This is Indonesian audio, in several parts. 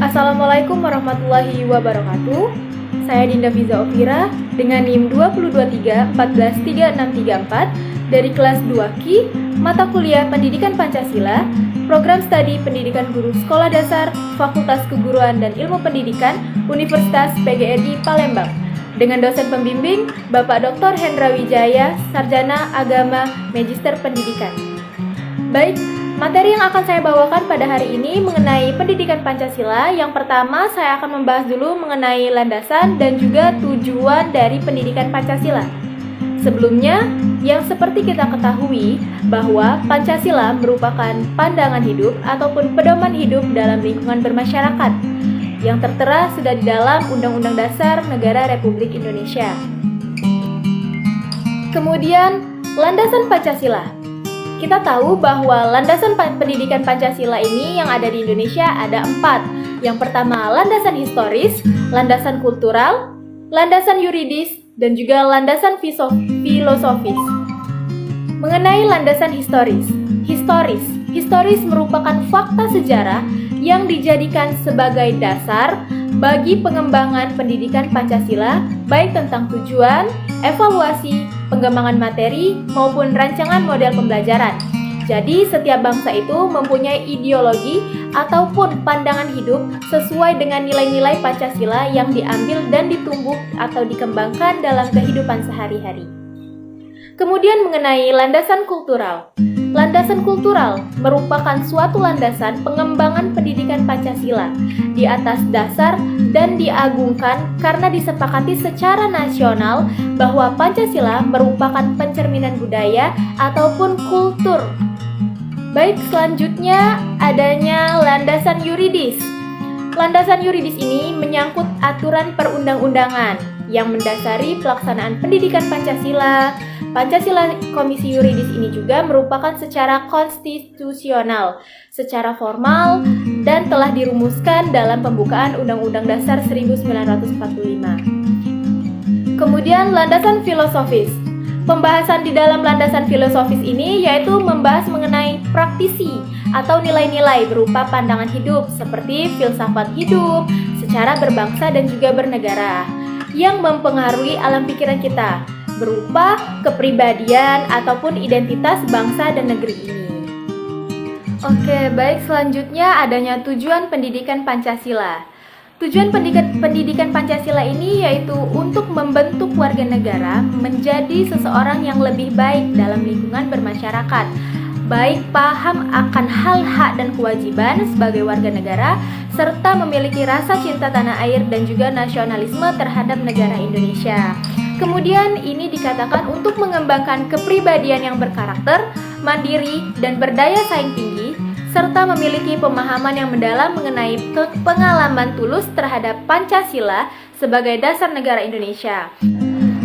Assalamualaikum warahmatullahi wabarakatuh. Saya Dinda Fiza Ofira dengan NIM 223143634 dari kelas 2Q mata kuliah Pendidikan Pancasila, Program Studi Pendidikan Guru Sekolah Dasar, Fakultas Keguruan dan Ilmu Pendidikan, Universitas PGRI Palembang. Dengan dosen pembimbing Bapak Dr. Hendra Wijaya, Sarjana Agama Magister Pendidikan. Baik, materi yang akan saya bawakan pada hari ini mengenai pendidikan Pancasila. Yang pertama, saya akan membahas dulu mengenai landasan dan juga tujuan dari pendidikan Pancasila. Sebelumnya, yang seperti kita ketahui bahwa Pancasila merupakan pandangan hidup ataupun pedoman hidup dalam lingkungan bermasyarakat yang tertera sudah di dalam Undang-Undang Dasar Negara Republik Indonesia. Kemudian, landasan Pancasila. Kita tahu bahwa landasan pendidikan Pancasila ini yang ada di Indonesia ada 4. Yang pertama, landasan historis, landasan kultural, landasan yuridis, dan juga landasan filosofis. Mengenai landasan historis merupakan fakta sejarah yang dijadikan sebagai dasar bagi pengembangan pendidikan Pancasila, baik tentang tujuan, evaluasi, pengembangan materi, maupun rancangan model pembelajaran. Jadi, setiap bangsa itu mempunyai ideologi ataupun pandangan hidup sesuai dengan nilai-nilai Pancasila yang diambil dan ditumbuh atau dikembangkan dalam kehidupan sehari-hari. Kemudian mengenai landasan kultural. Landasan kultural merupakan suatu landasan pengembangan pendidikan Pancasila di atas dasar dan diagungkan karena disepakati secara nasional bahwa Pancasila merupakan pencerminan budaya ataupun kultur. Baik, selanjutnya adanya landasan yuridis. Landasan yuridis ini menyangkut aturan perundang-undangan yang mendasari pelaksanaan pendidikan Pancasila. Pancasila Komisi Yuridis ini juga merupakan secara konstitusional, secara formal, dan telah dirumuskan dalam pembukaan Undang-Undang Dasar 1945. Kemudian landasan filosofis. Pembahasan di dalam landasan filosofis ini yaitu membahas mengenai praktisi atau nilai-nilai berupa pandangan hidup seperti filsafat hidup, secara berbangsa dan juga bernegara yang mempengaruhi alam pikiran kita berupa kepribadian ataupun identitas bangsa dan negeri ini. Oke, baik, selanjutnya adanya tujuan pendidikan Pancasila. Tujuan pendidikan Pancasila ini yaitu untuk membentuk warga negara menjadi seseorang yang lebih baik dalam lingkungan bermasyarakat, baik paham akan hal hak dan kewajiban sebagai warga negara, serta memiliki rasa cinta tanah air dan juga nasionalisme terhadap negara Indonesia. Kemudian ini dikatakan untuk mengembangkan kepribadian yang berkarakter, mandiri, dan berdaya saing tinggi, serta memiliki pemahaman yang mendalam mengenai pengalaman tulus terhadap Pancasila sebagai dasar negara Indonesia.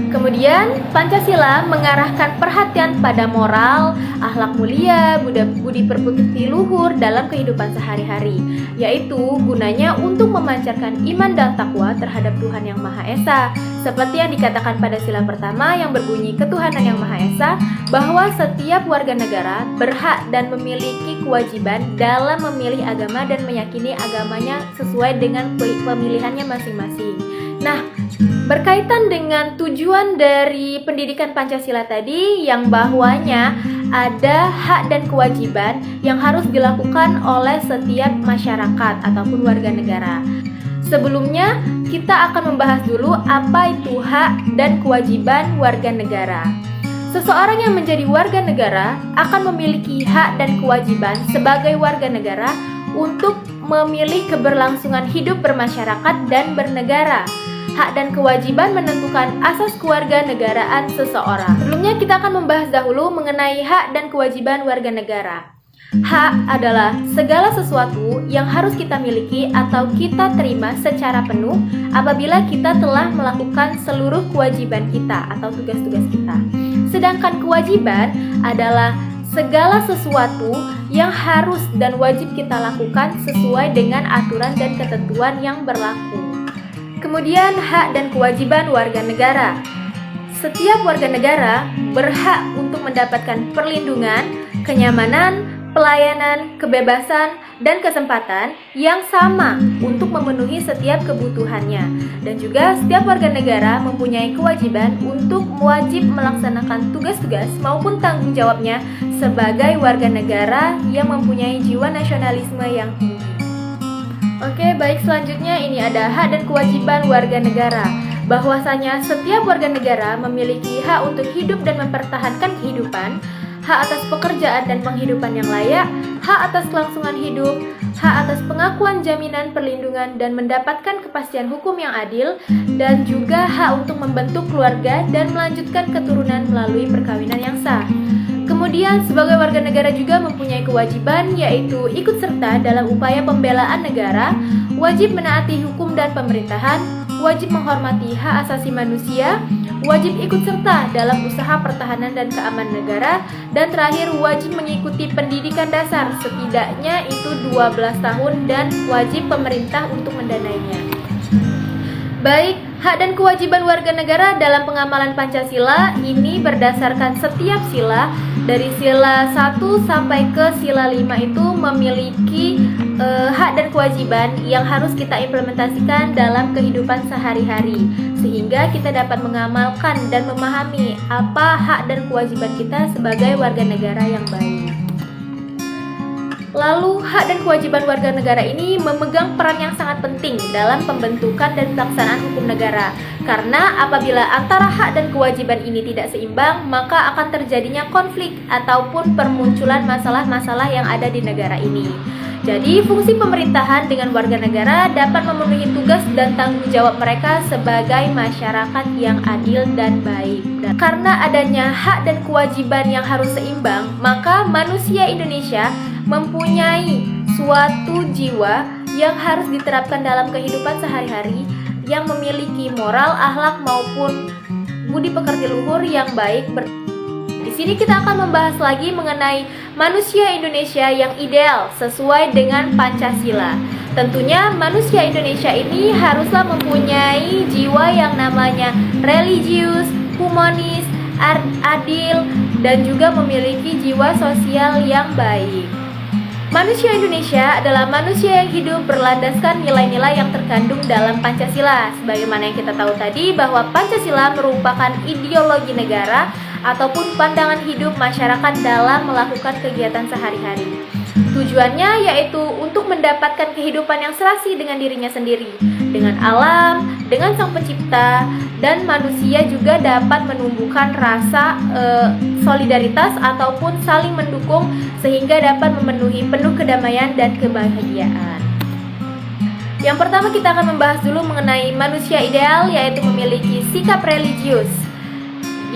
Kemudian, Pancasila mengarahkan perhatian pada moral, akhlak mulia, budi pekerti luhur dalam kehidupan sehari-hari, yaitu gunanya untuk memancarkan iman dan takwa terhadap Tuhan Yang Maha Esa, seperti yang dikatakan pada sila pertama yang berbunyi ketuhanan Yang Maha Esa, bahwa setiap warga negara berhak dan memiliki kewajiban dalam memilih agama dan meyakini agamanya sesuai dengan pemilihannya masing-masing. Nah, berkaitan dengan tujuan dari pendidikan Pancasila tadi yang bahwanya ada hak dan kewajiban yang harus dilakukan oleh setiap masyarakat ataupun warga negara. Sebelumnya, kita akan membahas dulu apa itu hak dan kewajiban warga negara. Seseorang yang menjadi warga negara akan memiliki hak dan kewajiban sebagai warga negara untuk memilih keberlangsungan hidup bermasyarakat dan bernegara. Hak dan kewajiban menentukan asas kewarganegaraan seseorang. Sebelumnya kita akan membahas dahulu mengenai hak dan kewajiban warga negara. Hak adalah segala sesuatu yang harus kita miliki atau kita terima secara penuh apabila kita telah melakukan seluruh kewajiban kita atau tugas-tugas kita. Sedangkan kewajiban adalah segala sesuatu yang harus dan wajib kita lakukan sesuai dengan aturan dan ketentuan yang berlaku. Kemudian hak dan kewajiban warga negara. Setiap warga negara berhak untuk mendapatkan perlindungan, kenyamanan, pelayanan, kebebasan, dan kesempatan yang sama untuk memenuhi setiap kebutuhannya. Dan juga setiap warga negara mempunyai kewajiban untuk wajib melaksanakan tugas-tugas maupun tanggung jawabnya sebagai warga negara yang mempunyai jiwa nasionalisme yang tinggi. Oke, baik, selanjutnya ini ada hak dan kewajiban warga negara. Bahwasanya setiap warga negara memiliki hak untuk hidup dan mempertahankan kehidupan, hak atas pekerjaan dan penghidupan yang layak, hak atas kelangsungan hidup, hak atas pengakuan jaminan perlindungan dan mendapatkan kepastian hukum yang adil, dan juga hak untuk membentuk keluarga dan melanjutkan keturunan melalui perkawinan yang sah. Kemudian sebagai warga negara juga mempunyai kewajiban yaitu ikut serta dalam upaya pembelaan negara, wajib menaati hukum dan pemerintahan, wajib menghormati hak asasi manusia, wajib ikut serta dalam usaha pertahanan dan keamanan negara, dan terakhir wajib mengikuti pendidikan dasar setidaknya itu 12 tahun dan wajib pemerintah untuk mendanainya. Baik, hak dan kewajiban warga negara dalam pengamalan Pancasila ini berdasarkan setiap sila. Dari sila 1 sampai ke sila 5 itu memiliki hak dan kewajiban yang harus kita implementasikan dalam kehidupan sehari-hari, sehingga kita dapat mengamalkan dan memahami apa hak dan kewajiban kita sebagai warga negara yang baik. Lalu, hak dan kewajiban warga negara ini memegang peran yang sangat penting dalam pembentukan dan pelaksanaan hukum negara. Karena apabila antara hak dan kewajiban ini tidak seimbang, maka akan terjadinya konflik ataupun permunculan masalah-masalah yang ada di negara ini. Jadi, fungsi pemerintahan dengan warga negara dapat memenuhi tugas dan tanggung jawab mereka sebagai masyarakat yang adil dan baik. Dan karena adanya hak dan kewajiban yang harus seimbang, maka manusia Indonesia mempunyai suatu jiwa yang harus diterapkan dalam kehidupan sehari-hari, yang memiliki moral, akhlak maupun budi pekerti luhur yang baik. Di sini kita akan membahas lagi mengenai manusia Indonesia yang ideal sesuai dengan Pancasila. Tentunya manusia Indonesia ini haruslah mempunyai jiwa yang namanya religius, humanis, adil, dan juga memiliki jiwa sosial yang baik. Manusia Indonesia adalah manusia yang hidup berlandaskan nilai-nilai yang terkandung dalam Pancasila. Sebagaimana yang kita tahu tadi bahwa Pancasila merupakan ideologi negara ataupun pandangan hidup masyarakat dalam melakukan kegiatan sehari-hari. Tujuannya yaitu untuk mendapatkan kehidupan yang serasi dengan dirinya sendiri, dengan alam, dengan Sang Pencipta, dan manusia juga dapat menumbuhkan rasa solidaritas ataupun saling mendukung sehingga dapat memenuhi penuh kedamaian dan kebahagiaan. Yang pertama kita akan membahas dulu mengenai manusia ideal, yaitu memiliki sikap religius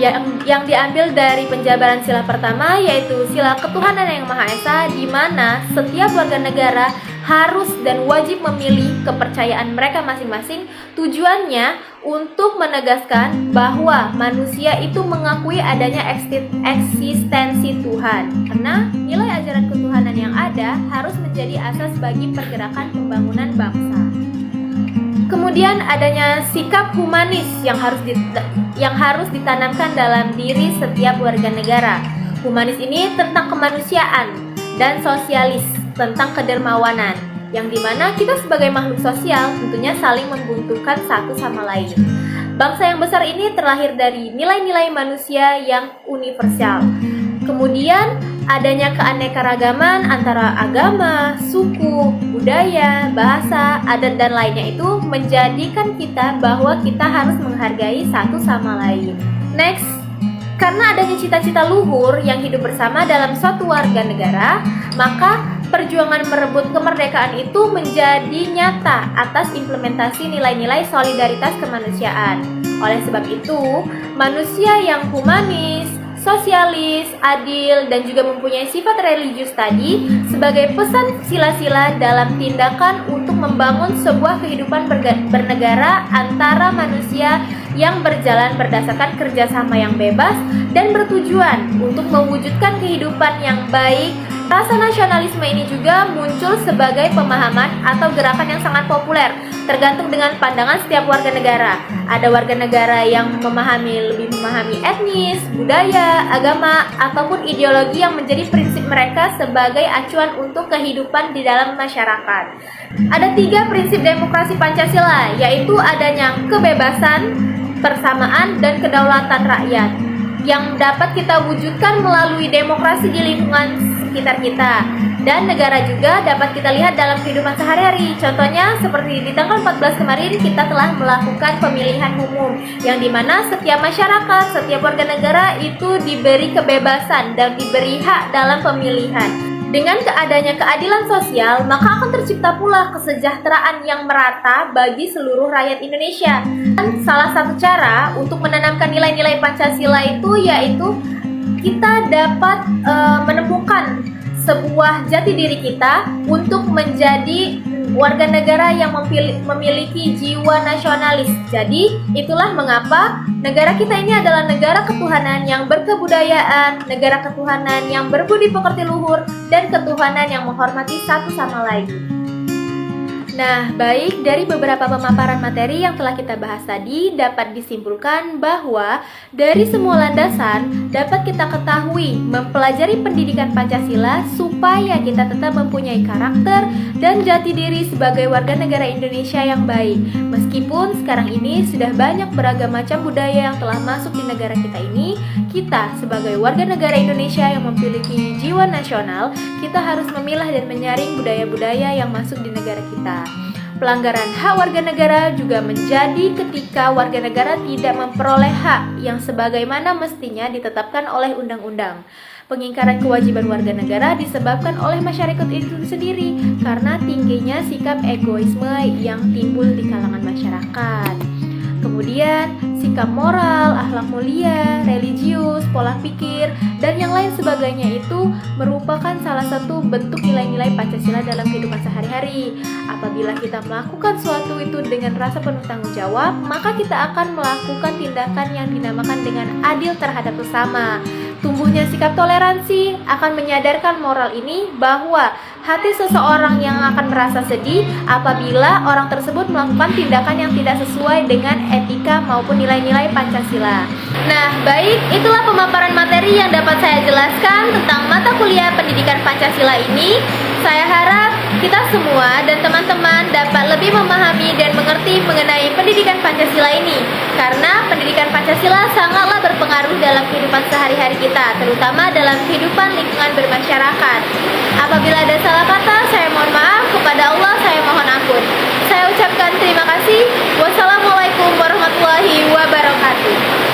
yang diambil dari penjabaran sila pertama, yaitu sila ketuhanan yang Maha Esa, di mana setiap warga negara harus dan wajib memilih kepercayaan mereka masing-masing. Tujuannya untuk menegaskan bahwa manusia itu mengakui adanya eksistensi Tuhan, karena nilai ajaran ketuhanan yang ada harus menjadi asas bagi pergerakan pembangunan bangsa. Kemudian adanya sikap humanis yang harus ditanamkan dalam diri setiap warga negara. Humanis ini tentang kemanusiaan dan sosialis, tentang kedermawanan, yang dimana kita sebagai makhluk sosial tentunya saling membutuhkan satu sama lain. Bangsa yang besar ini terlahir dari nilai-nilai manusia yang universal. Kemudian adanya keanekaragaman antara agama, suku, budaya, bahasa, adat, dan lainnya itu menjadikan kita bahwa kita harus menghargai satu sama lain. Next, karena adanya cita-cita luhur yang hidup bersama dalam suatu warga negara, maka perjuangan merebut kemerdekaan itu menjadi nyata atas implementasi nilai-nilai solidaritas kemanusiaan. Oleh sebab itu, manusia yang humanis, sosialis, adil, dan juga mempunyai sifat religius tadi sebagai pesan sila-sila dalam tindakan untuk membangun sebuah kehidupan bernegara antara manusia yang berjalan berdasarkan kerjasama yang bebas dan bertujuan untuk mewujudkan kehidupan yang baik Rasa nasionalisme ini juga muncul sebagai pemahaman atau gerakan yang sangat populer, tergantung dengan pandangan setiap warga negara. Ada warga negara yang lebih memahami etnis, budaya, agama, ataupun ideologi yang menjadi prinsip mereka sebagai acuan untuk kehidupan di dalam masyarakat. Ada 3 prinsip demokrasi Pancasila, yaitu adanya kebebasan, persamaan, dan kedaulatan rakyat yang dapat kita wujudkan melalui demokrasi di lingkungan sekitar kita, dan negara juga dapat kita lihat dalam kehidupan sehari-hari. Contohnya seperti di tanggal 14 kemarin kita telah melakukan pemilihan umum yang dimana setiap masyarakat, setiap warga negara itu diberi kebebasan dan diberi hak dalam pemilihan. Dengan keadanya keadilan sosial, maka akan tercipta pula kesejahteraan yang merata bagi seluruh rakyat Indonesia. Dan salah satu cara untuk menanamkan nilai-nilai Pancasila itu yaitu kita dapat menemukan sebuah jati diri kita untuk menjadi warga negara yang memiliki jiwa nasionalis. Jadi, itulah mengapa negara kita ini adalah negara ketuhanan yang berkebudayaan, negara ketuhanan yang berbudi pekerti luhur, dan ketuhanan yang menghormati satu sama lain. Nah, baik, dari beberapa pemaparan materi yang telah kita bahas tadi dapat disimpulkan bahwa dari semua landasan dapat kita ketahui mempelajari pendidikan Pancasila supaya kita tetap mempunyai karakter dan jati diri sebagai warga negara Indonesia yang baik. Meskipun sekarang ini sudah banyak beragam macam budaya yang telah masuk di negara kita ini, kita sebagai warga negara Indonesia yang memiliki jiwa nasional, kita harus memilah dan menyaring budaya-budaya yang masuk di negara kita. Pelanggaran hak warga negara juga menjadi ketika warga negara tidak memperoleh hak yang sebagaimana mestinya ditetapkan oleh undang-undang. Pengingkaran kewajiban warga negara disebabkan oleh masyarakat itu sendiri karena tingginya sikap egoisme yang timbul di kalangan masyarakat. Kemudian, sikap moral, akhlak mulia, religius, pola pikir, dan yang lain sebagainya itu merupakan salah satu bentuk nilai-nilai Pancasila dalam kehidupan sehari-hari. Apabila kita melakukan suatu itu dengan rasa penuh tanggung jawab, maka kita akan melakukan tindakan yang dinamakan dengan adil terhadap sesama. Tumbuhnya sikap toleransi akan menyadarkan moral ini bahwa hati seseorang yang akan merasa sedih apabila orang tersebut melakukan tindakan yang tidak sesuai dengan etika maupun nilai-nilai Pancasila. Nah, baik, itulah pemaparan materi yang dapat saya jelaskan tentang mata kuliah pendidikan Pancasila ini. Saya harap kita semua dan teman-teman dapat lebih memahami dan mengerti mengenai pendidikan Pancasila ini, karena pendidikan Pancasila sangatlah berpengaruh dalam kehidupan sehari-hari kita, terutama dalam kehidupan lingkungan bermasyarakat. Apabila ada salah kata, saya mohon maaf. Kepada Allah, saya mohon ampun. Saya ucapkan terima kasih. Wassalamualaikum warahmatullahi wabarakatuh.